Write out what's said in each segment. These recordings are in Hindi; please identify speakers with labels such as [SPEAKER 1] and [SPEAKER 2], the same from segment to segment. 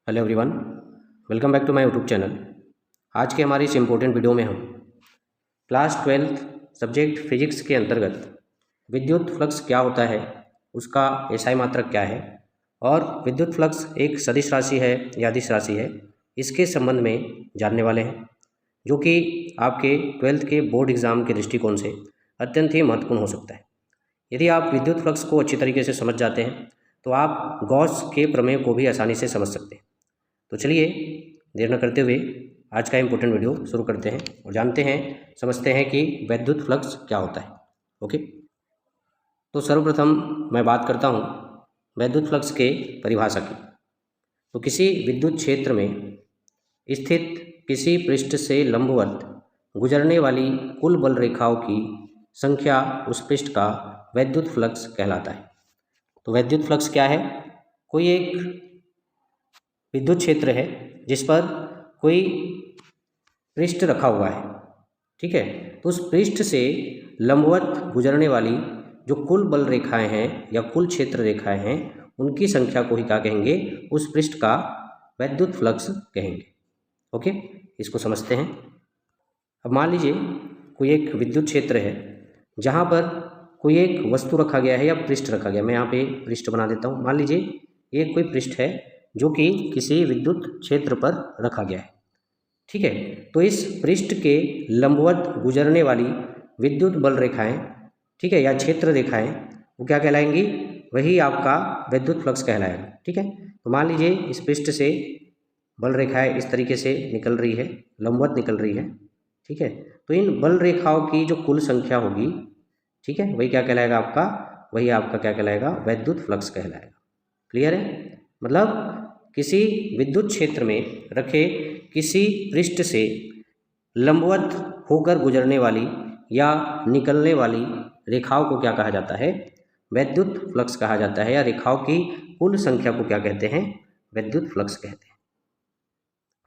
[SPEAKER 1] Hello everyone, welcome back to my YouTube channel. आज के हमारी इस इम्पोर्टेंट वीडियो में हम क्लास 12 सब्जेक्ट फिजिक्स के अंतर्गत विद्युत फ्लक्स क्या होता है, उसका एसआई मात्रक क्या है और विद्युत फ्लक्स एक सदिश राशि है या अदिश राशि है, इसके संबंध में जानने वाले हैं, जो कि आपके 12th के बोर्ड एग्ज़ाम के दृष्टिकोण से अत्यंत ही महत्वपूर्ण हो सकता है। यदि आप विद्युत फ्लक्स को अच्छी तरीके से समझ जाते हैं तो आप गॉस के प्रमेय को भी आसानी से समझ सकते हैं। तो चलिए देर न करते हुए आज का इम्पोर्टेंट वीडियो शुरू करते हैं और जानते हैं, समझते हैं कि विद्युत फ्लक्स क्या होता है। ओके, तो सर्वप्रथम मैं बात करता हूँ विद्युत फ्लक्स के परिभाषा की। तो किसी विद्युत क्षेत्र में स्थित किसी पृष्ठ से लंबवत गुजरने वाली कुल बल रेखाओं की संख्या उस पृष्ठ का विद्युत फ्लक्स कहलाता है। तो विद्युत फ्लक्स क्या है? कोई एक विद्युत क्षेत्र है जिस पर कोई पृष्ठ रखा हुआ है, ठीक है। तो उस पृष्ठ से लंबवत गुजरने वाली जो कुल बल रेखाएं हैं या कुल क्षेत्र रेखाएं हैं, उनकी संख्या को ही क्या कहेंगे? उस पृष्ठ का विद्युत फ्लक्स कहेंगे। ओके, इसको समझते हैं। अब मान लीजिए कोई एक विद्युत क्षेत्र है जहाँ पर कोई एक वस्तु रखा गया है या पृष्ठ रखा गया। मैं यहाँ पे पृष्ठ बना देता हूँ। मान लीजिए एक कोई पृष्ठ है जो कि किसी विद्युत क्षेत्र पर रखा गया है, ठीक है। तो इस पृष्ठ के लंबवत गुजरने वाली विद्युत बल रेखाएं, ठीक है, या क्षेत्र रेखाएं, वो क्या कहलाएंगी? वही आपका विद्युत फ्लक्स कहलाएगा, ठीक है। तो मान लीजिए इस पृष्ठ से बल रेखाएं इस तरीके से निकल रही है, लंबवत निकल रही है, ठीक है। तो इन बल रेखाओं की जो कुल संख्या होगी, ठीक है, वही क्या कहलाएगा? आपका वही आपका क्या कहलाएगा? विद्युत फ्लक्स कहलाएगा। क्लियर है? मतलब किसी विद्युत क्षेत्र में रखे किसी पृष्ठ से लंबवत होकर गुजरने वाली या निकलने वाली रेखाओं को क्या कहा जाता है? विद्युत फ्लक्स कहा जाता है, या रेखाओं की कुल संख्या को क्या कहते हैं? विद्युत फ्लक्स कहते हैं।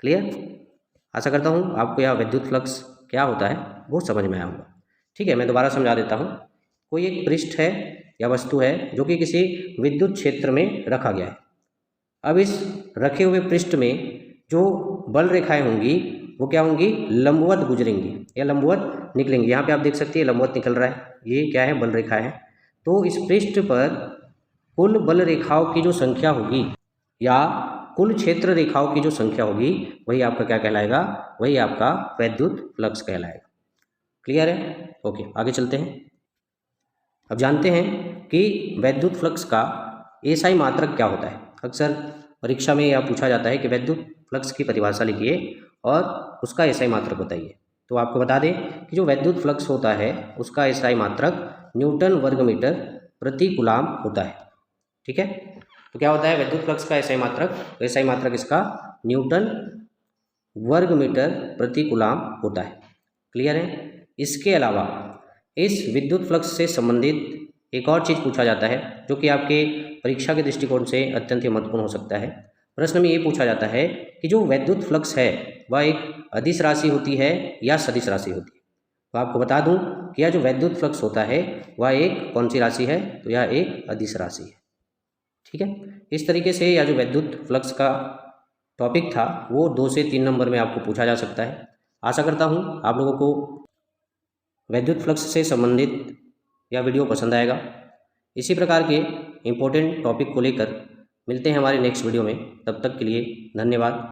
[SPEAKER 1] क्लियर? आशा करता हूँ आपको यह विद्युत फ्लक्स क्या होता है वो समझ में आया होगा। ठीक है, मैं दोबारा समझा देता हूँ। कोई एक पृष्ठ है या वस्तु है जो कि किसी विद्युत क्षेत्र में रखा गया है। अब इस रखे हुए पृष्ठ में जो बल रेखाएं होंगी वो क्या होंगी? लंबवत गुजरेंगी या लंबवत निकलेंगी। यहाँ पे आप देख सकते हैं लंबवत निकल रहा है, ये क्या है? बल रेखा है। तो इस पृष्ठ पर कुल बल रेखाओं की जो संख्या होगी या कुल क्षेत्र रेखाओं की जो संख्या होगी, वही आपका क्या कहलाएगा? वही आपका विद्युत फ्लक्स कहलाएगा। क्लियर है? ओके, आगे चलते हैं। अब जानते हैं कि विद्युत फ्लक्स का एसआई मात्रक क्या होता है। अक्सर परीक्षा में यह पूछा जाता है कि विद्युत फ्लक्स की परिभाषा लिखिए और उसका एसआई मात्रक बताइए। तो आपको बता दें कि जो विद्युत फ्लक्स होता है उसका एसआई मात्रक न्यूटन वर्ग मीटर प्रति कूलाम होता है, ठीक है। तो क्या होता है विद्युत फ्लक्स का एसआई मात्रक? एसआई मात्रक इसका न्यूटन वर्ग मीटर प्रति कूलाम होता है। क्लियर है? इसके अलावा इस विद्युत फ्लक्स से संबंधित एक और चीज़ पूछा जाता है जो कि आपके परीक्षा के दृष्टिकोण से अत्यंत ही महत्वपूर्ण हो सकता है। प्रश्न में ये पूछा जाता है कि जो विद्युत फ्लक्स है वह एक अदिश राशि होती है या सदिश राशि होती है। तो आपको बता दूं कि यह जो विद्युत फ्लक्स होता है वह एक कौन सी राशि है? तो यह एक अदिश राशि है, ठीक है। इस तरीके से यह जो विद्युत फ्लक्स का टॉपिक था वो 2 से 3 नंबर में आपको पूछा जा सकता है। आशा करता हूँ आप लोगों को विद्युत फ्लक्स से संबंधित यह वीडियो पसंद आएगा। इसी प्रकार के इम्पोर्टेंट टॉपिक को लेकर मिलते हैं हमारे नेक्स्ट वीडियो में। तब तक के लिए धन्यवाद।